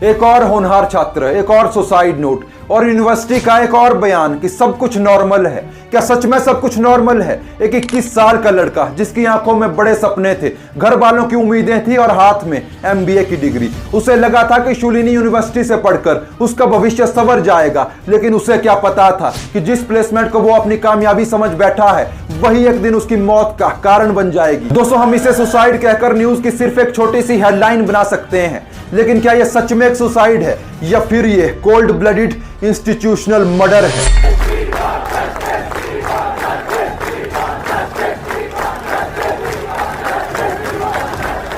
एक और होनहार छात्र, एक और सुसाइड नोट और यूनिवर्सिटी का एक और बयान कि सब कुछ नॉर्मल है। क्या सच में सब कुछ नॉर्मल है? एक 21 साल का लड़का जिसकी आंखों में बड़े सपने थे, घर वालों की उम्मीदें थी और हाथ में MBA की डिग्री। उसे लगा था कि शूलिनी यूनिवर्सिटी से पढ़कर उसका भविष्य संवर जाएगा, लेकिन उसे क्या पता था कि जिस प्लेसमेंट को वो अपनी कामयाबी समझ बैठा है वही एक दिन उसकी मौत का कारण बन जाएगी। दोस्तों, हम इसे सुसाइड कहकर न्यूज की सिर्फ एक छोटी सी हेडलाइन बना सकते हैं, लेकिन क्या यह सच में एक सुसाइड है या फिर ये कोल्ड ब्लडेड इंस्टीट्यूशनल मर्डर है?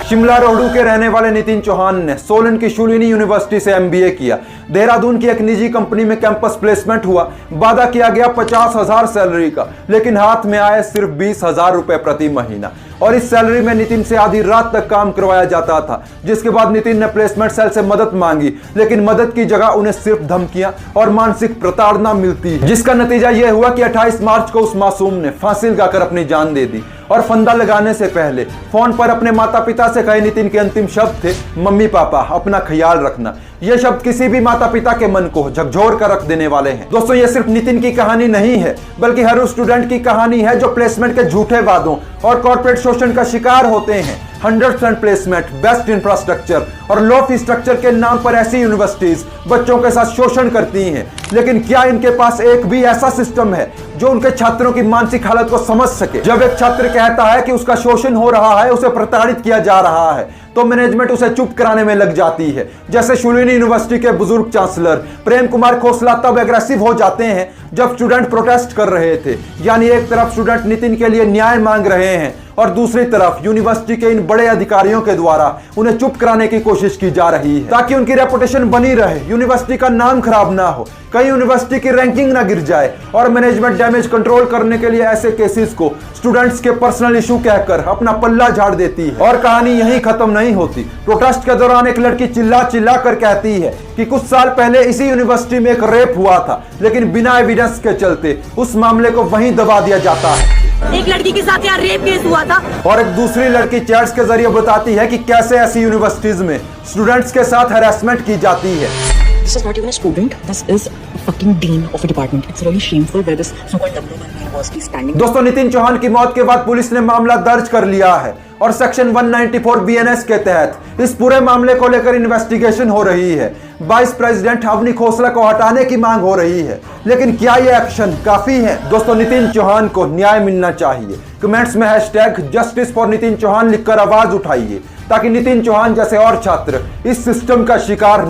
शिमला रोहडू के रहने वाले नितिन चौहान ने सोलन की शूलिनी यूनिवर्सिटी से MBA किया। देहरादून की एक निजी कंपनी में कैंपस प्लेसमेंट हुआ। वादा किया गया 50,000 सैलरी का, लेकिन हाथ में आए सिर्फ 20,000 रुपए प्रति महीना। और इस सैलरी में नितिन से आधी रात तक काम करवाया जाता था, जिसके बाद नितिन ने प्लेसमेंट सेल से मदद मांगी, लेकिन मदद की जगह उन्हें सिर्फ धमकियां और मानसिक प्रताड़ना मिलती है, जिसका नतीजा यह हुआ कि 28 मार्च को उस मासूम ने फांसी लगाकर अपनी जान दे दी। और फंदा लगाने से पहले फोन पर अपने माता पिता से कहे नितिन के अंतिम शब्द थे, मम्मी पापा अपना ख्याल रखना। ये शब्द किसी भी माता पिता के मन को झकझोर कर रख देने वाले हैं। दोस्तों, ये सिर्फ नितिन की कहानी नहीं है, बल्कि हर उस स्टूडेंट की कहानी है जो प्लेसमेंट के झूठे वादों और कॉर्पोरेट शोषण का शिकार होते हैं। 100% प्लेसमेंट, बेस्ट इंफ्रास्ट्रक्चर और लो फी स्ट्रक्चर के नाम पर ऐसी यूनिवर्सिटीज बच्चों के साथ शोषण करती हैं, लेकिन क्या इनके पास एक भी ऐसा सिस्टम है जो उनके छात्रों की मानसिक हालत को समझ सके? जब एक छात्र कहता है कि उसका शोषण हो रहा है, उसे प्रताड़ित किया जा रहा है, तो मैनेजमेंट उसे चुप कराने में लग जाती है। जैसे शूलिनी यूनिवर्सिटी के बुजुर्ग चांसलर प्रेम कुमार खोसला तब एग्रेसिव हो जाते हैं जब स्टूडेंट प्रोटेस्ट कर रहे थे। यानी एक तरफ स्टूडेंट नितिन के लिए न्याय मांग रहे हैं और दूसरी तरफ यूनिवर्सिटी के इन बड़े अधिकारियों के द्वारा उन्हें चुप कराने की कोशिश की जा रही है, ताकि उनकी रेपुटेशन बनी रहे, यूनिवर्सिटी का नाम खराब ना हो, कहीं यूनिवर्सिटी की रैंकिंग ना गिर जाए। और मैनेजमेंट डैमेज कंट्रोल करने के लिए ऐसे केसेस को स्टूडेंट्स के पर्सनल इशू कहकर अपना पल्ला झाड़ देती है। और कहानी यही खत्म नहीं होती। प्रोटेस्ट के दौरान एक लड़की चिल्ला चिल्ला कर कहती है कि कुछ साल पहले इसी यूनिवर्सिटी में एक रेप हुआ था, लेकिन बिना एविडेंस के चलते उस मामले को वहीं दबा दिया जाता है। एक लड़की के साथ यहाँ रेप केस हुआ था। और एक दूसरी लड़की चैट्स के जरिए बताती है कि कैसे ऐसी यूनिवर्सिटीज में स्टूडेंट्स के साथ हैरेसमेंट की जाती है। This is not even a student. This is a fucking dean of a department. It's really shameful where this so-called number 1 university is standing. दोस्तों, नितिन चौहान की मौत के बाद पुलिस ने मामला दर्ज कर लिया है और सेक्शन 194 BNS के तहत इस पूरे मामले को लेकर इन्वेस्टिगेशन हो रही है। वाइस प्रेसिडेंट अवनी खोसला को हटाने की मांग हो रही है, लेकिन क्या ये एक्शन काफी है? दोस्तों, नितिन चौहान को न्याय मिलना चाहिए। कमेंट्स में #जस्टिस फॉर नितिन चौहान लिखकर आवाज उठाइए, ताकि नितिन चौहान जैसे और छात्र इस सिस्टम का शिकार